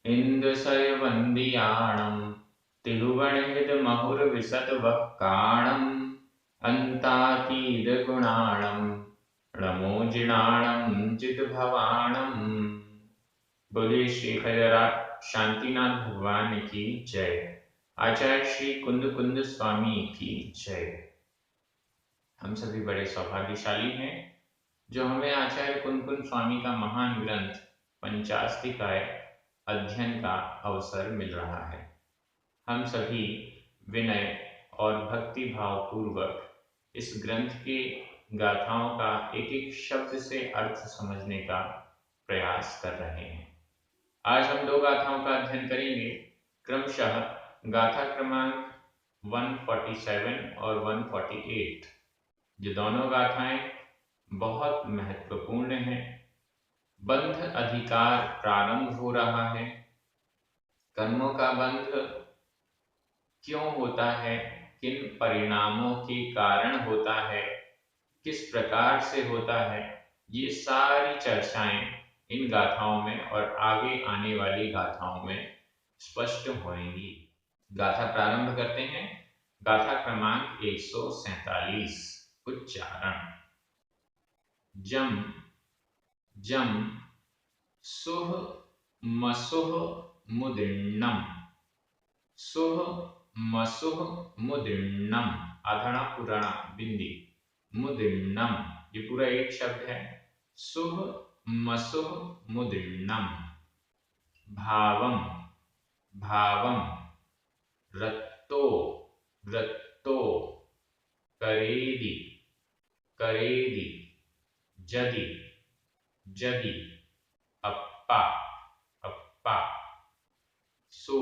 इन्दुसयवन्द्याणं तिरुवणिहितमहुरविशतवक्काणम् अन्तातीतगुणाणं णमोजिणाणं चितभवाणम्। बोलिए श्री खैरात शांतिनाथ भगवान की जय। आचार्य श्री कुंद कुंद स्वामी की जय। हम सभी बड़े सौभाग्यशाली हैं जो हमें आचार्य कुंद कुंद स्वामी का महान ग्रंथ पंचास्तिकाय अध्ययन का अवसर मिल रहा है। हम सभी विनय और भक्ति भाव पूर्वक इस ग्रंथ के गाथाओं का एक एक शब्द से अर्थ समझने का प्रयास कर रहे हैं। आज हम दो गाथाओं का अध्ययन करेंगे, क्रमशः गाथा क्रमांक 147 और 148। ये दोनों गाथाएं बहुत महत्वपूर्ण हैं। बंध अधिकार प्रारंभ हो रहा है। कर्मों का बंध क्यों होता है, किन परिणामों के कारण होता है, किस प्रकार से होता है, ये सारी चर्चाएं इन गाथाओं में और आगे आने वाली गाथाओं में स्पष्ट होंगी। गाथा प्रारंभ करते हैं। गाथा क्रमांक 147। उच्चारण। जम जम सुह मसुह मुदिन्नम। सुह मसुह मुदिन्नम, आधणा पुराणा बिंदी, मुदिन्नम, ये पूरा एक शब्द है। सुह मसुह मुदिन्नम। भावम भावम, रत्तो रत्तो, करेदि करेदि, जदि जदि, अप्पा अप्पा। सो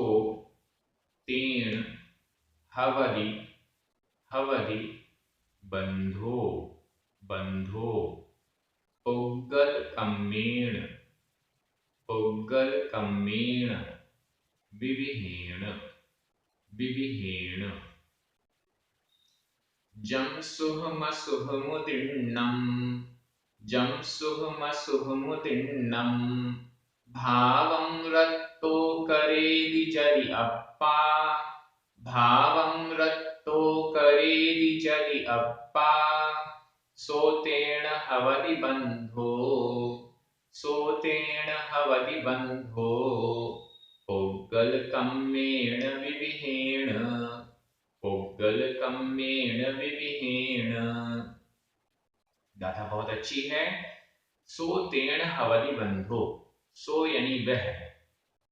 तेन हवदि हवदि, बंधो बंधो। पुग्गल कम्मेण पुग्गल कम्मेण, विविहेण विविहेण। जम सुह मसुह मुदिन्नम। जम सुह मसुह मुदिन्नम। भावं रत्तो करेदि जदि अप्पा। भावं रत्तो करेदि जदि अप्पा। सोतेण हवदि बंधो। सोतेण हवदि बंधो। पुग्गल कम्मेण विविहेण। पुग्गल कम्मेण विविहेण। गाथा बहुत अच्छी है। सो तेण हवदि बंधो, सो यानी वह,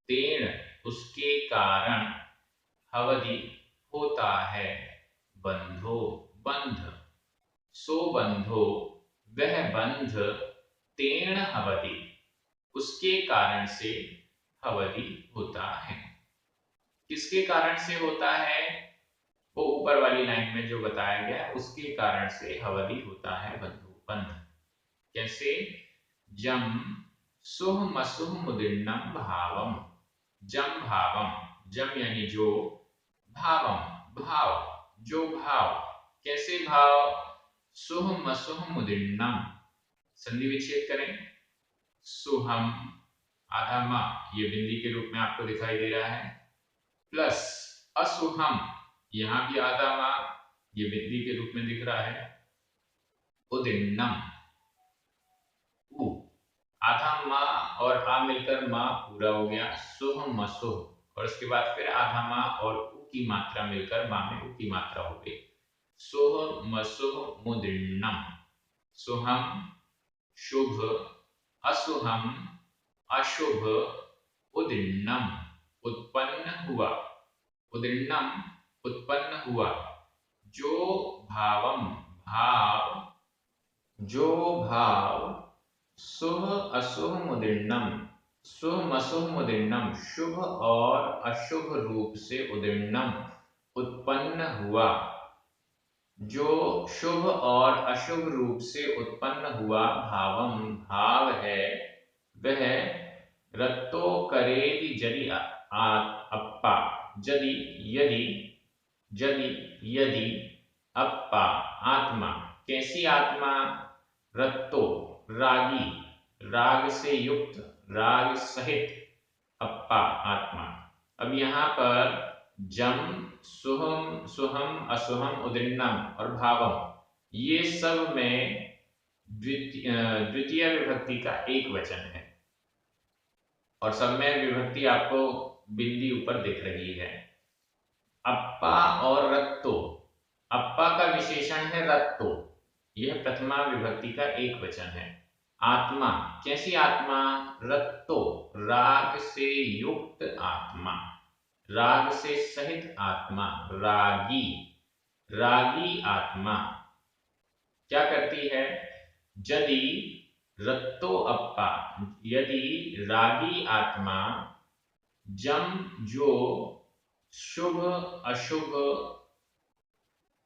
तेण उसके कारण, हवदि होता है, बंधो बंध। सो बंधो वह बंध, तेण हवदि उसके कारण से हवदि होता है। किसके कारण से होता है? वो ऊपर वाली लाइन में जो बताया गया उसके कारण से हवदि होता है, बंधु बंध। कैसे? जम सुह मसुह मुदिन्नम भावम। जम भावम, जम यानी जो, भावम भाव, जो भाव। कैसे भाव? सुह मसुह मुदिन्नम, संधि विच्छेद करें। सुहम, आधा मा, ये बिंदी के रूप में आपको दिखाई दे रहा है, प्लस असुहम, यहां भी आधा मा, ये बिंदी के रूप में दिख रहा है, उदिन्नम, आधा मा और आ मिलकर मा पूरा हो गया, सुह मसुह, और उसके बाद फिर आधा मा और उ की मात्रा मिलकर मा में उ की मात्रा हो गई। सुह मसुह मुदिन्नम। सुहम शुभ, असुहम अशुभ, उदिन्नम उत्पन्न हुआ। उदिन्नम उत्पन्न हुआ। जो भावम भाव, जो भाव, सुह असुह मुदिन्नम, सुह मसुह मुदिन्नम, शुभ और अशुभ रूप से उदिन्नम उत्पन्न हुआ। जो शुभ और अशुभ रूप से उत्पन्न हुआ भावम भाव है, वह रत्तो करेदि जदि अप्पा, जदि यदि, जदि यदि, अप्पा आत्मा। कैसी आत्मा? रत्तो रागी, राग से युक्त, राग सहित, अप्पा आत्मा। अब यहाँ पर जम, सुहम, सुहम, असुहम, उदीर्णम और भावम ये सब में द्वितीय विभक्ति का एक वचन है और सब में विभक्ति आपको बिंदी ऊपर दिख रही है। अप्पा और रत्तो, अप्पा का विशेषण है रत्तो, यह प्रथमा विभक्ति का एक वचन है। आत्मा, कैसी आत्मा? रत्तो, राग से युक्त आत्मा, राग से सहित आत्मा, रागी, रागी आत्मा क्या करती है? यदि रत्तो अप्पा, यदि रागी आत्मा जम जो शुभ अशुभ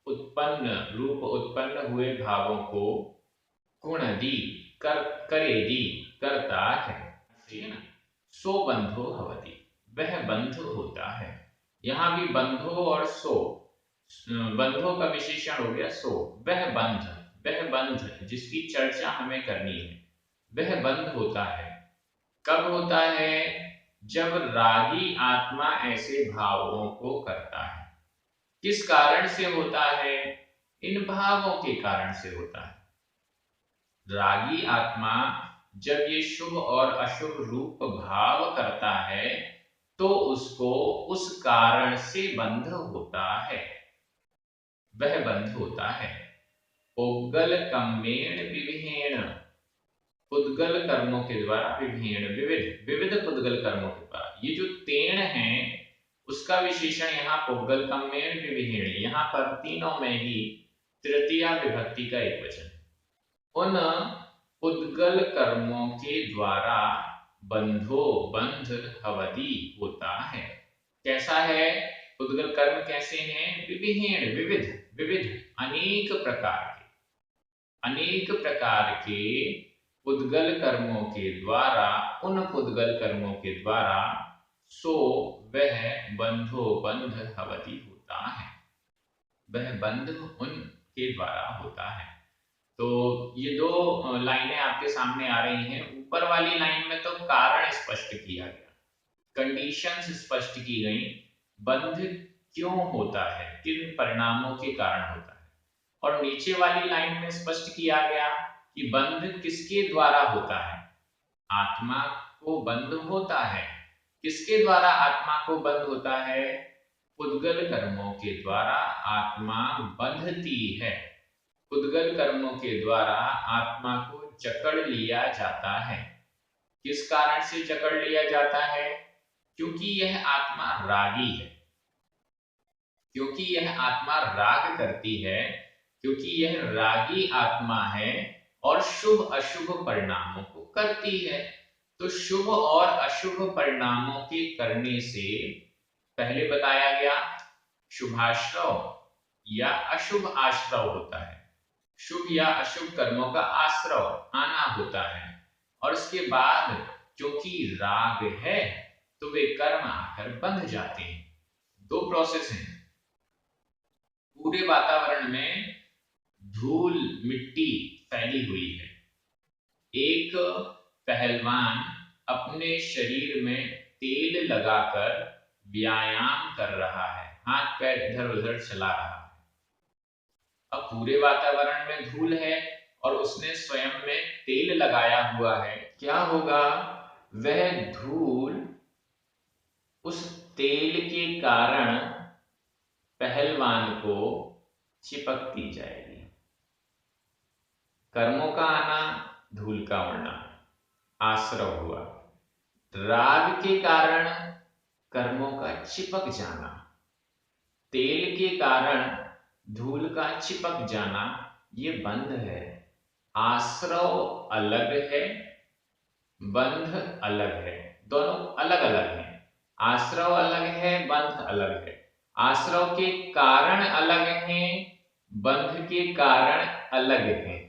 उत्पन्न रूप उत्पन्न हुए भावों को कुणदी करेदी करता है, ठीक है ना। सो बंधो भवति, वह बंध होता है। यहां भी बंधो और सो, बंधो का विशेषण हो गया सो, वह बंध, वह बंध जिसकी चर्चा हमें करनी है, वह बंध होता है। कब होता है? जब रागी आत्मा ऐसे भावों को करता है। किस कारण से होता है? इन भावों के कारण से होता है। रागी आत्मा जब ये शुभ और अशुभ रूप भाव करता है तो उसको उस कारण से बंध होता है, वह बंध होता है। पुद्गल कम्मेण विविहेण, पुद्गल कर्मों के द्वारा, विविहेण विविध, विविध पुद्गल कर्मों के द्वारा। ये जो तेण है उसका विशेषण यहाँ पुद्गल कम्मेण विविहेण, यहाँ पर तीनों में ही तृतीया विभक्ति का एक वचन। उन पुद्गल कर्मों के द्वारा बंधो, बंध हवदी होता है। कैसा है? पुद्गल कर्म कैसे हैं? विविहेण, विविध, विविध, अनेक प्रकार के, अनेक प्रकार के पुद्गल कर्मों के द्वारा, उन पुद्गल कर्मों के द्वारा सो वह बंधो, बंध हवदी होता है, वह बंध उनके द्वारा होता है। तो ये दो लाइनें आपके सामने आ रही हैं। ऊपर वाली लाइन में तो कारण स्पष्ट किया गया, कंडीशंस स्पष्ट की गई, बंध क्यों होता है, किन परिणामों के कारण होता है। और नीचे वाली लाइन में स्पष्ट किया गया कि बंध किसके द्वारा होता है, आत्मा को बंध होता है। किसके द्वारा आत्मा को बंध होता है? पुद्गल कर्मों के द्वारा आत्मा बंधती है। पुद्गल कर्मों के द्वारा आत्मा को जकड़ लिया जाता है। किस कारण से जकड़ लिया जाता है? क्योंकि यह आत्मा रागी है, क्योंकि यह आत्मा राग करती है, क्योंकि यह रागी आत्मा है और शुभ अशुभ परिणामों को करती है। तो शुभ और अशुभ परिणामों के करने से पहले बताया गया शुभाश्रव या अशुभ आश्रव होता है, शुभ या अशुभ कर्मों का आश्रव आना होता है। और उसके बाद क्योंकि राग है तो वे कर्म आकर बंध जाते हैं। दो प्रोसेस हैं। पूरे वातावरण में धूल मिट्टी फैली हुई है। एक पहलवान अपने शरीर में तेल लगाकर व्यायाम कर रहा है, हाथ पैर इधर उधर चला रहा है। अब पूरे वातावरण में धूल है और उसने स्वयं में तेल लगाया हुआ है, क्या होगा? वह धूल उस तेल के कारण पहलवान को चिपकती जाएगी। कर्मों का आना, धूल का उड़ना, आश्रव हुआ। राग के कारण कर्मों का चिपक जाना, तेल के कारण धूल का चिपक जाना, ये बंध है। आश्रव अलग है, बंध अलग है, दोनों अलग अलग हैं। आश्रव अलग है, बंध अलग है। आश्रव के कारण अलग हैं, बंध के कारण अलग हैं।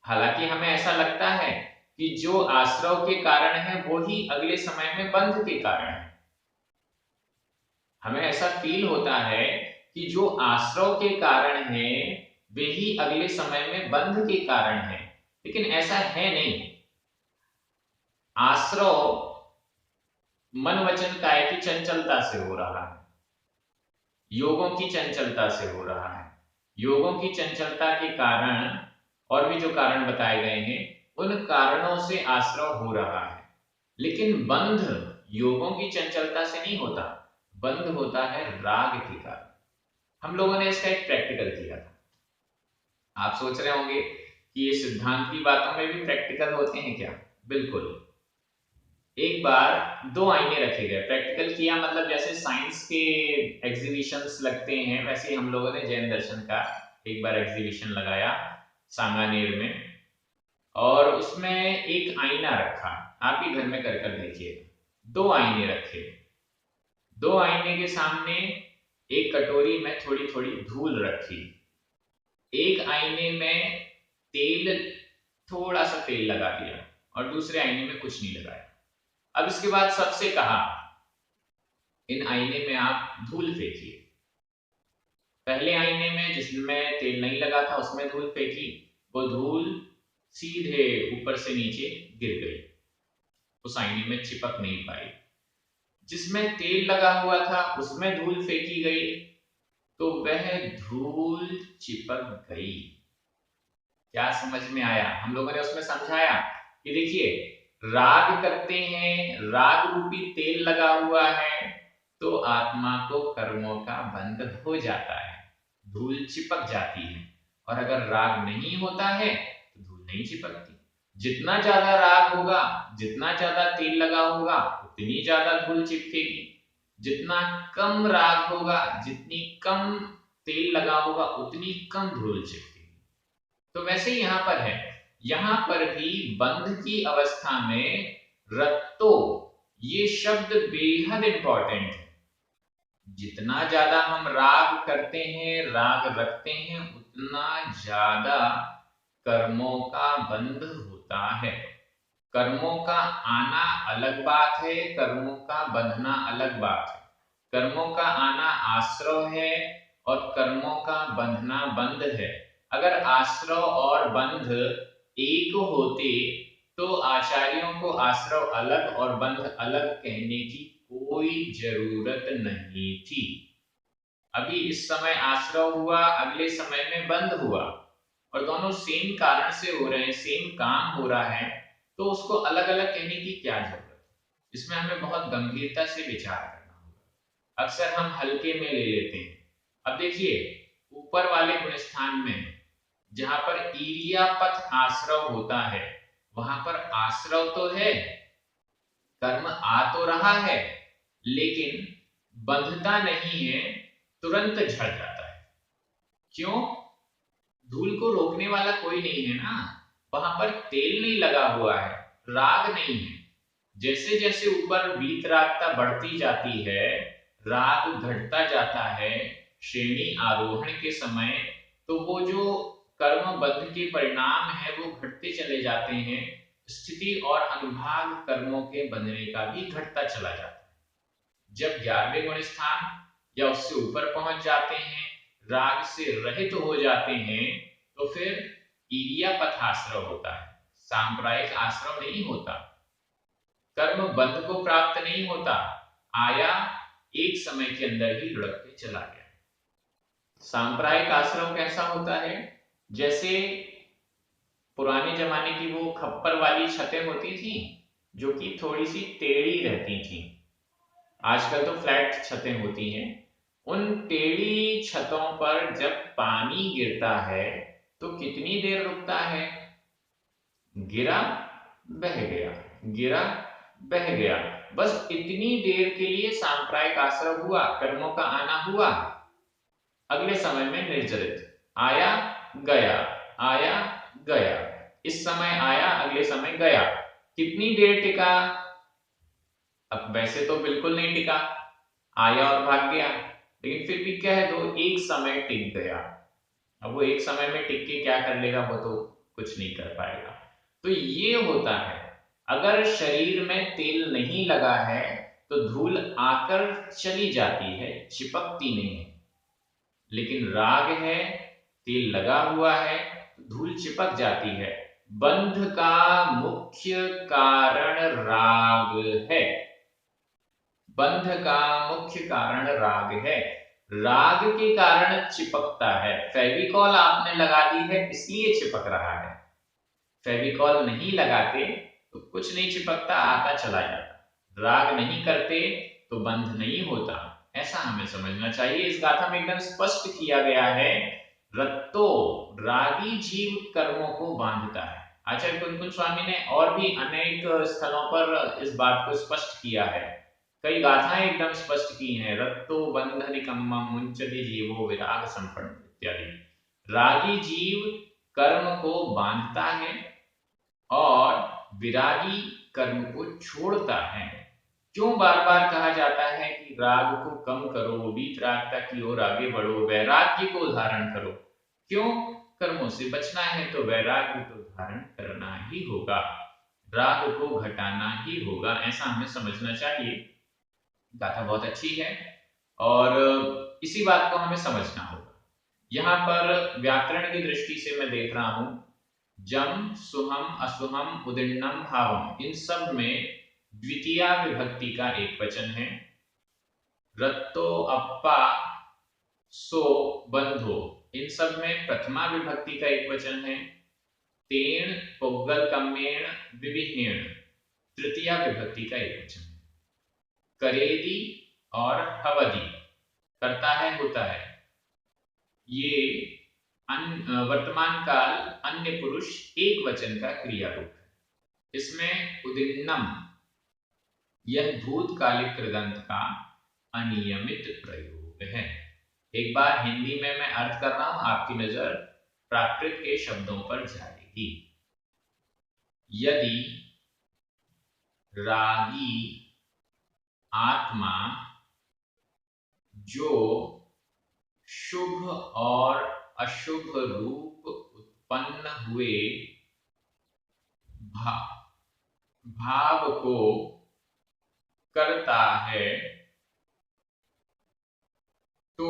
हालांकि हमें ऐसा लगता है कि जो आश्रव के कारण है वो ही अगले समय में बंध के कारण है। हमें ऐसा फील होता है कि जो आश्रव के कारण है वे ही अगले समय में बंध के कारण है, लेकिन ऐसा है नहीं। आश्रव मन वचन काय की चंचलता से हो रहा है, योगों की चंचलता से हो रहा है। योगों की चंचलता के कारण और भी जो कारण बताए गए हैं उन कारणों से आश्रव हो रहा है। लेकिन बंध योगों की चंचलता से नहीं होता, बंध होता है राग के कारण। हम लोगों ने इसका एक प्रैक्टिकल किया था। आप सोच रहे होंगे कि ये सिद्धांत की बातों में भी प्रैक्टिकल होते हैं क्या? बिल्कुल। एक बार दो आईने रखे गए, प्रैक्टिकल किया मतलब जैसे साइंस के एग्जीबिशंस लगते हैं वैसे ही हम लोगों ने जैन दर्शन का एक बार एग्जीबिशन लगाया सांगानेर में, और उसमें एक आईना रखा। आप ही घर में कर कर देखिए। दो आईने रखे, दो आईने के सामने एक कटोरी में थोड़ी थोड़ी धूल रखी, एक आईने में तेल, थोड़ा सा तेल लगा दिया और दूसरे आईने में कुछ नहीं लगाया। अब इसके बाद सबसे कहा इन आईने में आप धूल फेंकिए। पहले आईने में जिसमें तेल नहीं लगा था उसमें धूल फेंकी, वो धूल सीधे ऊपर से नीचे गिर गई, उस आईने में चिपक नहीं पाई। जिसमें तेल लगा हुआ था उसमें धूल फेंकी गई तो वह धूल चिपक गई। क्या समझ में आया? हम लोगों ने उसमें समझाया कि देखिए, राग करते हैं, राग रूपी तेल लगा हुआ है तो आत्मा को कर्मों का बंध हो जाता है, धूल चिपक जाती है। और अगर राग नहीं होता है तो धूल नहीं चिपकती। जितना ज्यादा राग होगा, जितना ज्यादा तेल लगा होगा उतनी ज्यादा धूल चिपकेगी। जितना कम राग होगा, जितनी कम तेल लगा होगा उतनी कम धूल चिपकेगी। तो वैसे ही यहां पर है, यहां पर भी बंध की अवस्था में रत्तो, ये शब्द बेहद इंपॉर्टेंट है। जितना ज्यादा हम राग करते हैं, राग रखते हैं, उतना ज्यादा कर्मों का बंध होता है। कर्मों का आना अलग बात है, कर्मों का बंधना अलग बात है। कर्मों का आना आश्रव है और कर्मों का बंधना बंध है। अगर आश्रव और बंध एक होते तो आचार्यों को आश्रव अलग और बंध अलग कहने की कोई जरूरत नहीं थी। अभी इस समय आश्रव हुआ, अगले समय में बंध हुआ, और दोनों सेम कारण से हो रहे हैं, सेम काम हो रहा है, तो उसको अलग अलग कहने की क्या जरूरत है? इसमें हमें बहुत गंभीरता से विचार करना होगा। अक्सर हम हल्के में ले लेते हैं। अब देखिए, ऊपर वाले गुणस्थान में जहां पर ईरियापथ आश्रव होता है वहां पर आश्रव तो है, कर्म आ तो रहा है, लेकिन बंधता नहीं है, तुरंत झड़ जाता है। क्यों? धूल को रोकने वाला कोई नहीं है ना, वहां पर तेल नहीं लगा हुआ है, राग नहीं है। जैसे जैसे ऊपर वीतरागता बढ़ती जाती है, राग घटता जाता है, श्रेणी आरोहण के समय, तो वो जो कर्म बंध के परिणाम है वो घटते चले जाते हैं। स्थिति और अनुभाग कर्मों के बंधने का भी घटता चला जाता है। जब 11वें गुण स्थान या उससे ऊपर पहुंच जाते हैं, राग से रहित हो जाते हैं, तो फिर ईरियापथ आश्रव होता है, सांप्रायिक आश्रव नहीं होता। कर्म बंध को प्राप्त नहीं होता, आया एक समय के अंदर ही लुढ़क के चला गया। सांप्रायिक आश्रम कैसा होता है? जैसे पुराने जमाने की वो खप्पर वाली छतें होती थी जो कि थोड़ी सी टेढ़ी रहती थी, आजकल तो फ्लैट छतें होती हैं। उन टेढ़ी छतों पर जब पानी गिरता है तो कितनी देर रुकता है? गिरा, बह गया, गिरा, बह गया, बस इतनी देर के लिए सांप्रायिक आश्रव हुआ, कर्मों का आना हुआ। अगले समय में निर्जरित, आया गया, आया गया, इस समय आया, अगले समय गया। कितनी देर टिका? अब वैसे तो बिल्कुल नहीं टिका, आया और भाग गया, लेकिन फिर भी कह दो एक समय टिक गया। अब वो एक समय में टिक के क्या कर लेगा, वो तो कुछ नहीं कर पाएगा। तो ये होता है, अगर शरीर में तेल नहीं लगा है तो धूल आकर चली जाती है, चिपकती नहीं है। लेकिन राग है, तेल लगा हुआ है तो धूल चिपक जाती है। बंध का मुख्य कारण राग है। बंध का मुख्य कारण राग है। राग के कारण चिपकता है। फेविकॉल आपने लगा दी है इसलिए चिपक रहा है। फेविकॉल नहीं लगाते तो कुछ नहीं चिपकता, आता चला जाता। राग नहीं करते तो बंध नहीं होता। ऐसा हमें समझना चाहिए। इस गाथा में एकदम स्पष्ट किया गया है, रत्तो रागी जीव कर्मों को बांधता है। आचार्य कुंकुन स्वामी ने और भी अनेक स्थलों पर इस बात को स्पष्ट किया है। कई गाथाएं एकदम स्पष्ट की हैं, रत्तो बंध निकम्मम मुंचति जीवो विराग संपन्न इत्यादि। रागी जीव कर्म को बांधता है और विरागी कर्म को छोड़ता है। क्यों बार बार कहा जाता है कि राग को कम करो, वीतरागता की ओर आगे बढ़ो, वैराग्य को धारण करो? क्यों? कर्मों से बचना है तो वैराग्य को धारण करना ही होगा, राग को घटाना ही होगा। ऐसा हमें समझना चाहिए। गाथा बहुत अच्छी है और इसी बात को हमें समझना होगा। यहाँ पर व्याकरण की दृष्टि से मैं देख रहा हूं, जम, सुहम, असुहम, उदिन्नम, भावम, इन सब में द्वितीया विभक्ति का एक वचन है। रत्तो, अप्पा, सो, बंधो, इन सब में प्रथमा विभक्ति का एक वचन है। तेण, पुग्गल, कम्मेण, विविहेण, तृतीया विभक्ति का एक वचन है। करेदी और हवदी, करता है, होता है, ये वर्तमान काल अन्य पुरुष एक वचन का क्रिया रूप है। इसमें उदिन्नम यह भूतकालिक कृदंत का अनियमित प्रयोग है। एक बार हिंदी में मैं अर्थ कर रहा हूं, आपकी नजर प्राकृत के शब्दों पर जाएगी। यदि रागी आत्मा जो शुभ और अशुभ रूप उत्पन्न हुए भाव को करता है तो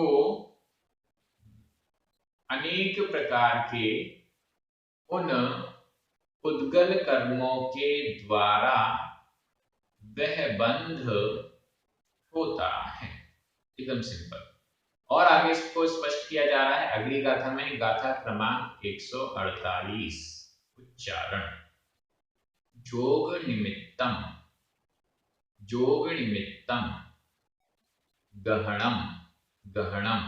अनेक प्रकार के उन उद्गल कर्मों के द्वारा वह बंध होता है। एकदम सिंपल। और आगे इसको स्पष्ट किया जा रहा है अगली गाथा में, गाथा क्रमांक 148। उच्चारण। जोग निमित्तम, जोग निमित्तम, गहणम, गहणम,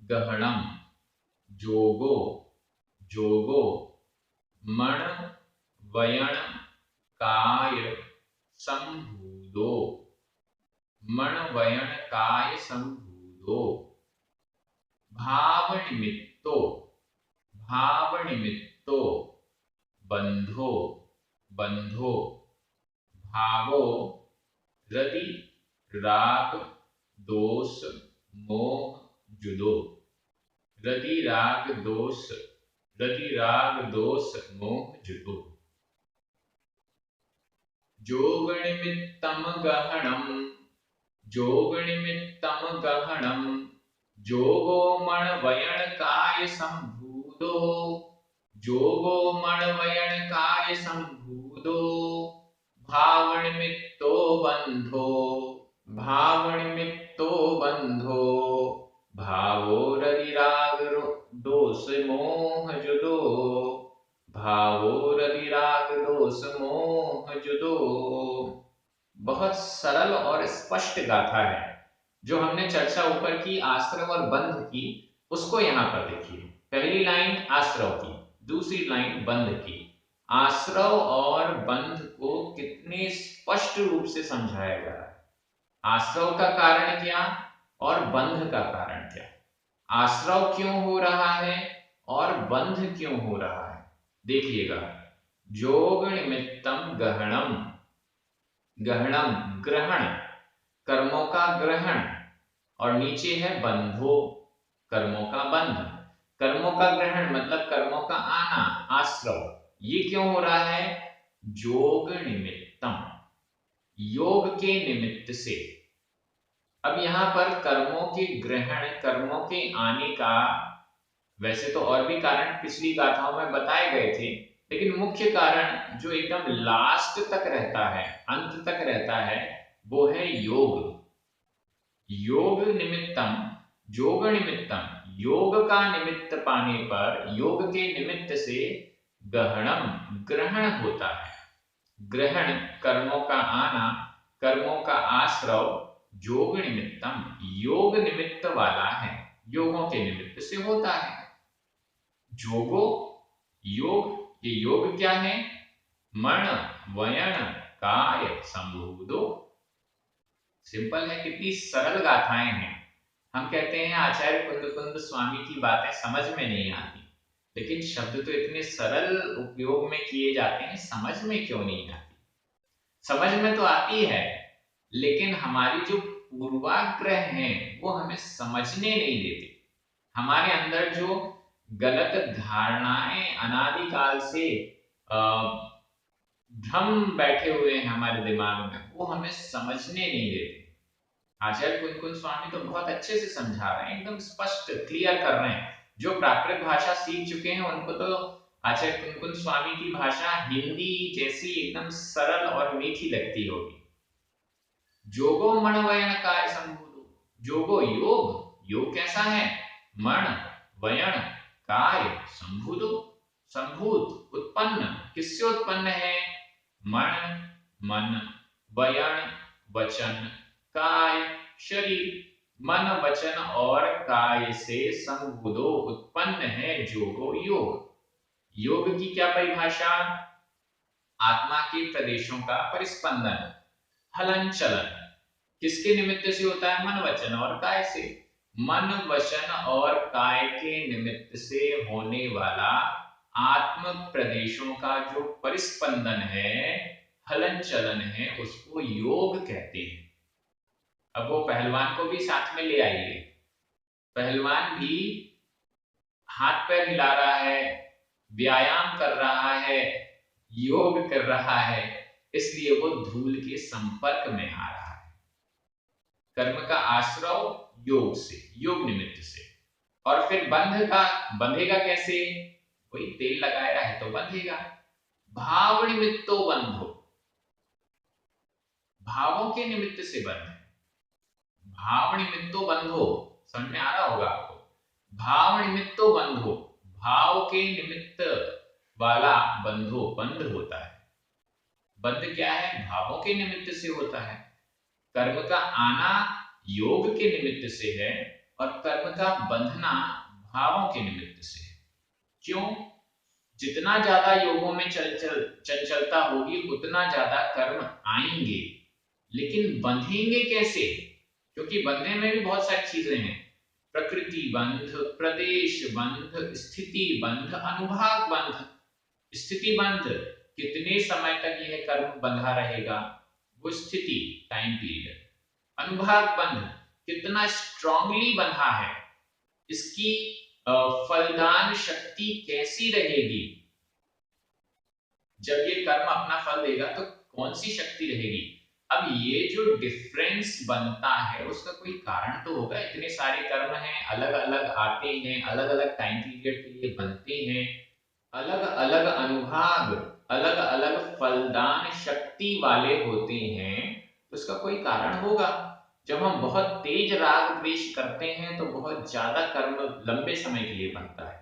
गहणम, जोगो, जोगो, मण वयण काय संभूदो, मण वयण काय संभूदो, भाव निमित्तो, भाव निमित्तो, बंधो, बंधो, भावो, रति राग दोष मोह जुदो, रति राग दोष, रति राग दोष मोह जुदो। जोग निमित्तम गहणम, जोग निमित्तम गहणम, जोगो मण वयण काय संभूदो, जोगो मण वयण काय संभूदो, भाव निमित्तो बंधो, भाव निमित्तो बंधो, भावो रति राग दोष मोह जुदो, भावो रति राग दोष मोह जुदो। बहुत सरल और स्पष्ट गाथा है। जो हमने चर्चा ऊपर की आश्रव और बंध की, उसको यहाँ पर देखिए। पहली लाइन आश्रव की, दूसरी लाइन बंध की। आश्रव और बंध को कितने स्पष्ट रूप से समझाया जा रहा है। आश्रव का कारण क्या और बंध का कारण क्या, आश्रव क्यों हो रहा है और बंध क्यों हो रहा है। देखिएगा, जोग निमित्तम गहणम, गहणम ग्रहण, कर्मों का ग्रहण, और नीचे है बंधो, कर्मों का बंध। कर्मों का ग्रहण मतलब कर्मों का आना, आश्रव। ये क्यों हो रहा है? जोग निमित्तम, योग के निमित्त से। अब यहां पर कर्मों के ग्रहण, कर्मों के आने का वैसे तो और भी कारण पिछली गाथाओं में बताए गए थे, लेकिन मुख्य कारण जो एकदम लास्ट तक रहता है, अंत तक रहता है, वो है योग। योग निमित्तम, योग निमित्तम, योग का निमित्त पाने पर, योग के निमित्त से गहनम, ग्रहण होता है। ग्रहण कर्मों का आना, कर्मों का आश्रव, योग निमित्तम, योग निमित्त वाला है, योगों के निमित्त से होता है। जोगो, योग, ये योग क्या है? मण, वयण, काय, संभूदो। सिंपल है, कितनी सरल गाथाएं हैं। हम कहते हैं आचार्य कुंद स्वामी की बातें समझ में नहीं आती, लेकिन शब्द तो इतने सरल उपयोग में किए जाते हैं, समझ में क्यों नहीं आती? समझ में तो आती है, लेकिन हमारी जो पूर्वाग्रह हैं वो हमें समझने नहीं देते। हमारे अंदर जो गलत धारणाएं अनादिकाल से भ्रम बैठे हुए हैं हमारे दिमाग में, वो हमें समझने नहीं देते। आचार्य कुंद स्वामी तो बहुत अच्छे से समझा रहे हैं, एकदम स्पष्ट क्लियर कर रहे हैं। जो प्राकृत भाषा सीख चुके हैं उनको तो आचार्य कुंद स्वामी की भाषा हिंदी जैसी एकदम सरल और मीठी लगती होगी। जोगो मण वयण काय संभूतो, जोगो योग, योग कैसा है? मण, वयण, काय, संभूतो, संभूत, उत्पन्न, किससे उत्पन्न है? मण, मन, वयण, वचन, काय, शरीर। मन, वचन और काय से संबुधो उत्पन्न है जोगो योग। योग की क्या परिभाषा? आत्मा के प्रदेशों का परिस्पंदन, हलन चलन। किसके निमित्त से होता है? मन, वचन और काय से। मन, वचन और काय के निमित्त से होने वाला आत्म प्रदेशों का जो परिस्पंदन है, हलन चलन है, उसको योग कहते हैं। अब वो पहलवान को भी साथ में ले आइए। पहलवान भी हाथ पैर हिला रहा है, व्यायाम कर रहा है, योग कर रहा है, इसलिए वो धूल के संपर्क में आ रहा है। कर्म का आश्रव योग से, योग निमित्त से। और फिर बंधेगा कैसे? कोई तेल लगाया है तो बंधेगा। भाव निमित्तो बंधो, भावों के निमित्त से बंध है। भाव निमित्तो बंधो, समझ में आ रहा होगा आपको? भाव निमित्तो बंधो, भाव के निमित्त वाला बंधो, बंध होता है। बंध क्या है? भावों के निमित्त से होता है। कर्म का आना योग के निमित्त से है और कर्म का बंधना भावों के निमित्त से है। क्यों? जितना ज्यादा योगों में चंचलता होगी उतना ज्यादा कर्म आएंगे, लेकिन बंधेंगे कैसे? क्योंकि बंधने में भी बहुत सारी चीजें हैं। प्रकृति बंध, प्रदेश बंध, स्थिति बंध, अनुभाग बंध। स्थिति बंध, कितने समय तक यह कर्म बंधा रहेगा, वो स्थिति, टाइम पीरियड। अनुभाग बंध, कितना स्ट्रांगली बंधा है, इसकी फलदान शक्ति कैसी रहेगी, जब ये कर्म अपना फल देगा तो कौन सी शक्ति रहेगी। अब ये जो डिफरेंस बनता है उसका कोई कारण तो होगा। इतने सारे कर्म हैं, अलग अलग आते हैं, अलग अलग टाइम पीरियड के लिए बनते हैं, अलग अलग अनुभाग, अलग अलग फलदान शक्ति वाले होते हैं, तो उसका कोई कारण होगा। जब हम बहुत तेज राग द्वेष करते हैं तो बहुत ज्यादा कर्म लंबे समय के लिए बनता है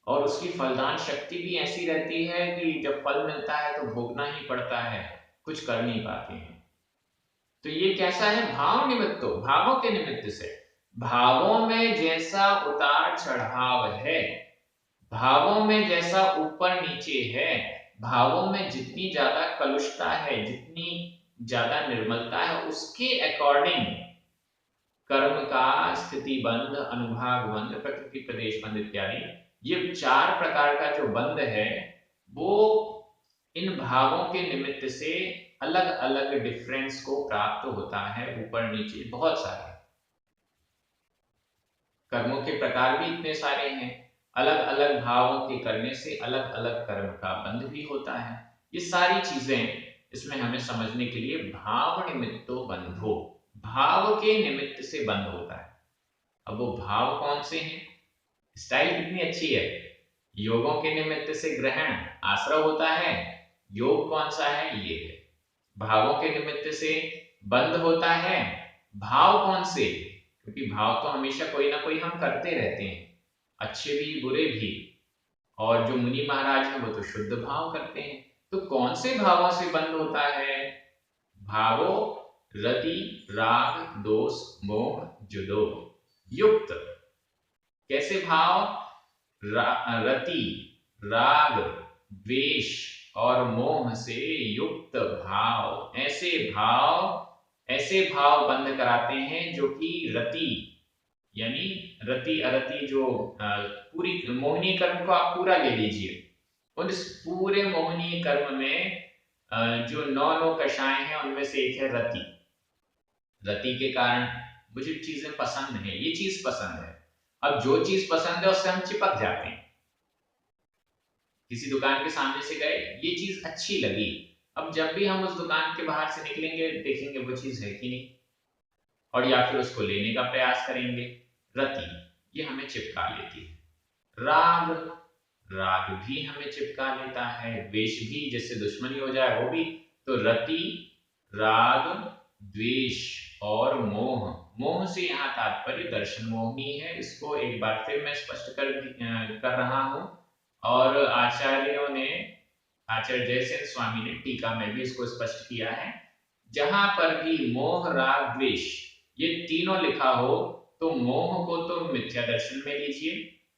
और उसकी फलदान शक्ति भी ऐसी रहती है कि जब फल मिलता है तो भोगना ही पड़ता है, कुछ कर नहीं पाते हैं। तो ये कैसा है? भाव निमित्तो, भावों के निमित्त से। भावों में जैसा उतार चढ़ाव है, भावों में जैसा ऊपर नीचे है, भावों में जितनी ज्यादा कलुषता है, जितनी ज्यादा निर्मलता है, उसके अकॉर्डिंग कर्म का स्थिति बंध, अनुभाग बंध, प्रकृति प्रदेश बंध इत्यादि, ये 4 प्रकार का जो बंध है वो इन भावों के निमित्त से अलग अलग डिफरेंस को प्राप्त होता है। ऊपर नीचे बहुत सारे कर्मों के प्रकार भी इतने सारे हैं, अलग अलग भावों के करने से अलग अलग कर्म का बंध भी होता है। ये सारी चीजें इसमें हमें समझने के लिए भाव निमित्तो बंधो, भाव के निमित्त से बंध होता है। अब वो भाव कौन से हैं? स्टाइल कितनी अच्छी है। योगों के निमित्त से ग्रहण, आश्रय होता है। योग कौन सा है? ये है। भावों के निमित्त से बंद होता है भाव कौन से, क्योंकि भाव तो हमेशा कोई ना कोई हम करते रहते हैं, अच्छे भी बुरे भी, और जो मुनि महाराज हैं वो तो शुद्ध भाव करते हैं। तो कौन से भावों से बंद होता है? भावो रति राग दोष मोह जुदो युक्त। कैसे भाव? रति राग द्वेष और मोह से युक्त भाव, ऐसे भाव बंद कराते हैं जो कि रति यानी रति अरति जो पूरी मोहिनी कर्म को आप पूरा ले लीजिए, उस पूरे मोहिनी कर्म में जो नौ कषाय हैं उनमें से एक है रति। रति के कारण मुझे चीजें पसंद है, ये चीज पसंद है। अब जो चीज पसंद है उससे हम चिपक जाते हैं। किसी दुकान के सामने से गए, ये चीज अच्छी लगी, अब जब भी हम उस दुकान के बाहर से निकलेंगे देखेंगे वो चीज है कि नहीं, और या फिर उसको लेने का प्रयास करेंगे। रति ये हमें चिपका लेती है। राग, राग भी हमें चिपका लेता है। द्वेष भी, जिससे दुश्मनी हो जाए वो भी। तो रति राग द्वेष और मोह, मोह से यहाँ तात्पर्य दर्शन मोहिनी है। इसको एक बार फिर मैं स्पष्ट कर रहा हूं, और आचार्यों ने, आचार्य जयसेन स्वामी ने टीका में भी इसको स्पष्ट किया है। जहां पर भी मोह राग द्वेष ये तीनों लिखा हो तो मोह को तो मिथ्या दर्शन में लीजिए,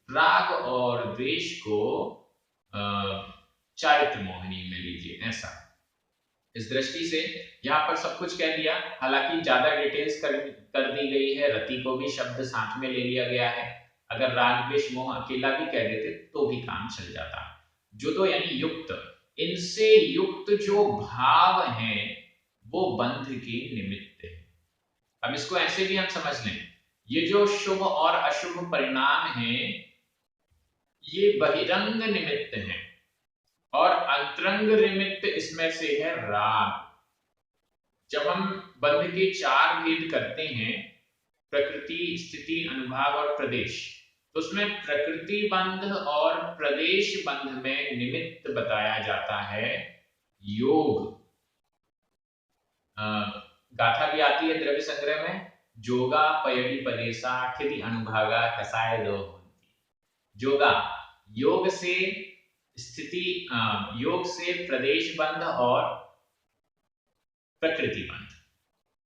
राग और द्वेष को चारित्र मोहिनी में लीजिए। ऐसा इस दृष्टि से यहाँ पर सब कुछ कह दिया, हालांकि ज्यादा डिटेल्स कर दी गई है। रति को भी शब्द साथ में ले लिया गया है। अगर राग द्वेष मोह अकेला भी कह देते तो भी काम चल जाता। जुदो यानी युक्त, इनसे युक्त जो भाव हैं वो बंध के निमित्त है। अब इसको ऐसे भी हम समझ लें, ये जो शुभ और अशुभ परिणाम हैं ये बहिरंग निमित्त हैं, और अंतरंग निमित्त इसमें से है राग। जब हम बंध के चार भेद करते हैं, प्रकृति स्थिति अनुभाव और प्रदेश, तो उसमें प्रकृति बंध और प्रदेश बंध में निमित्त बताया जाता है योग। गाथा भी आती है द्रव्य संग्रह में, जोगा पयड़ी पदेशा ठिति अनुभागा कसाय दो। जोगा योग से स्थिति, योग से प्रदेश बंध और प्रकृति बंध,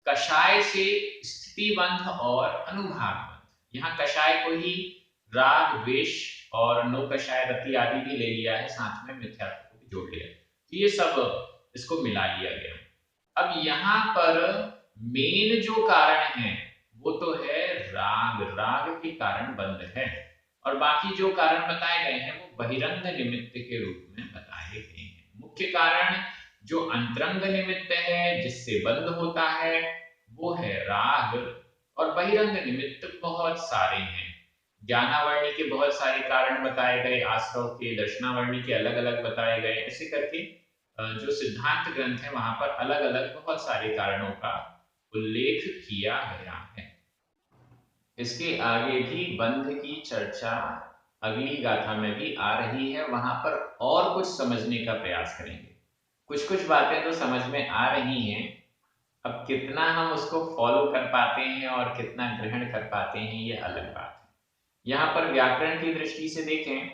कषाय से स्थिति बंध और अनुभाग बंध। यहाँ कषाय को ही राग द्वेष और नो कषाय रति आदि भी ले लिया है, साथ में मिथ्यात्व को भी जोड़ लिया, तो ये सब इसको मिला लिया गया। अब यहाँ पर मेन जो कारण है वो तो है राग, राग के कारण बंध है, और बाकी जो कारण बताए गए हैं वो बहिरंग निमित्त के रूप में बताए गए हैं। मुख्य कारण जो अंतरंग निमित्त है जिससे बंद होता है वो है राग, और बहिरंग निमित्त बहुत सारे हैं। ज्ञानावर्णी के बहुत सारे कारण बताए गए, आश्रव के, दर्शनावर्णी के अलग अलग बताए गए। ऐसे करके जो सिद्धांत ग्रंथ है वहां पर अलग अलग बहुत सारे कारणों का उल्लेख किया गया है। इसके आगे भी बंध की चर्चा अगली गाथा में भी आ रही है, वहां पर और कुछ समझने का प्रयास करेंगे। कुछ कुछ बातें तो समझ में आ रही हैं, अब कितना हम उसको फॉलो कर पाते हैं और कितना ग्रहण कर पाते हैं ये अलग बात है। यहाँ पर व्याकरण की दृष्टि से देखें,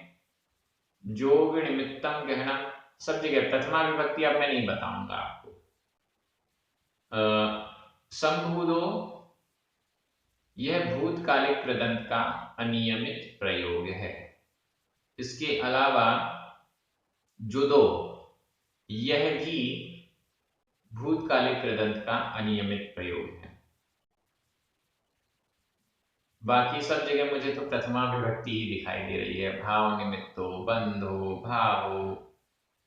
जोग निमित्तम गहनम, सब जगह प्रथमा विभक्ति अब मैं नहीं बताऊंगा आपको। संभूदो यह भूतकालिक कृदंत का अनियमित प्रयोग है। इसके अलावा जुदो यह भी भूतकालिक कृदंत का अनियमित प्रयोग है। बाकी सब जगह मुझे तो प्रथमा विभक्ति ही दिखाई दे रही है। भाव निमित्तो, बंधो, भावो,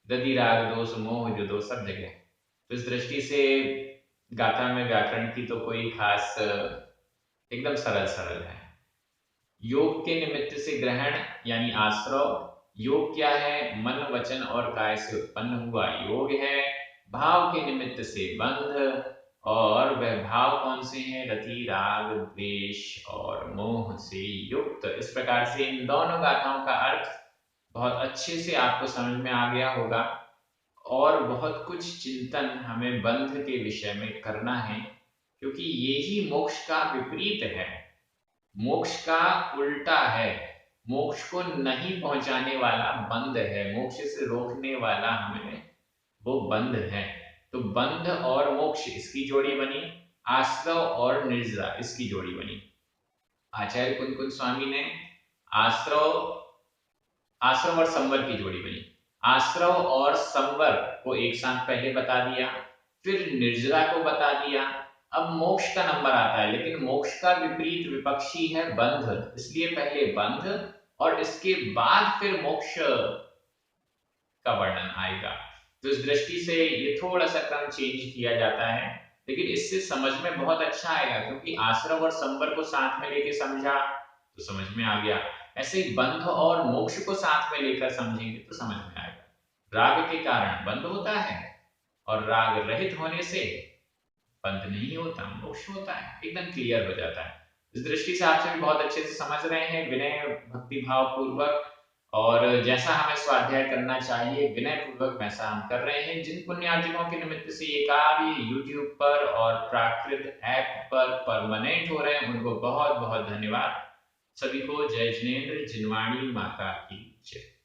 दधि राग दोष मोह जुदो, सब जगह। तो इस दृष्टि से गाथा में व्याकरण की तो कोई खास, एकदम सरल सरल है। योग के निमित्त से ग्रहण यानी आश्रव, योग क्या है? मन वचन और काय से उत्पन्न हुआ योग है। भाव के निमित्त से बंध, और वह भाव कौन से हैं? रति राग द्वेष और मोह से युक्त। इस प्रकार से इन दोनों गाथाओं का अर्थ बहुत अच्छे से आपको समझ में आ गया होगा। और बहुत कुछ चिंतन हमें बंध के विषय में करना है, क्योंकि ये ही मोक्ष का विपरीत है, मोक्ष का उल्टा है। मोक्ष को नहीं पहुंचाने वाला बंध है, मोक्ष से रोकने वाला हमें वो बंध है। तो बंध और मोक्ष इसकी जोड़ी बनी, आश्रव और निर्जरा इसकी जोड़ी बनी। आचार्य कुंद स्वामी ने आश्रव और संवर की जोड़ी बनी। आश्रव और संवर को एक साथ पहले बता दिया, फिर निर्जरा को बता दिया। अब मोक्ष का नंबर आता है, लेकिन मोक्ष का विपरीत विपक्षी है बंध, इसलिए पहले बंध और इसके बाद फिर मोक्ष का वर्णन आएगा। तो इस दृष्टि से ये थोड़ा सा क्रम चेंज किया जाता है, लेकिन इससे समझ में बहुत अच्छा आएगा, क्योंकि आश्रव और संवर को साथ में लेके समझा तो समझ में आ गया। ऐसे ही बंध और मोक्ष को साथ में लेकर समझेंगे तो समझ में आएगा। राग के कारण बंध होता है और राग रहित होने से बंध नहीं होता, मोक्ष होता है, एकदम क्लियर हो जाता है। इस दृष्टि से आप सभी बहुत अच्छे से समझ रहे हैं, विनय भक्ति भाव पूर्वक, और जैसा हमें स्वाध्याय करना चाहिए विनय पूर्वक वैसा हम कर रहे हैं। जिन पुण्यार्जनों के निमित्त से ये कार्य YouTube पर और प्राकृत ऐप पर परमानेंट हो रहे हैं, उनको बहुत बहुत धन्यवाद। सभी को जय जिनेंद्र, जिनवाणी माता की जय।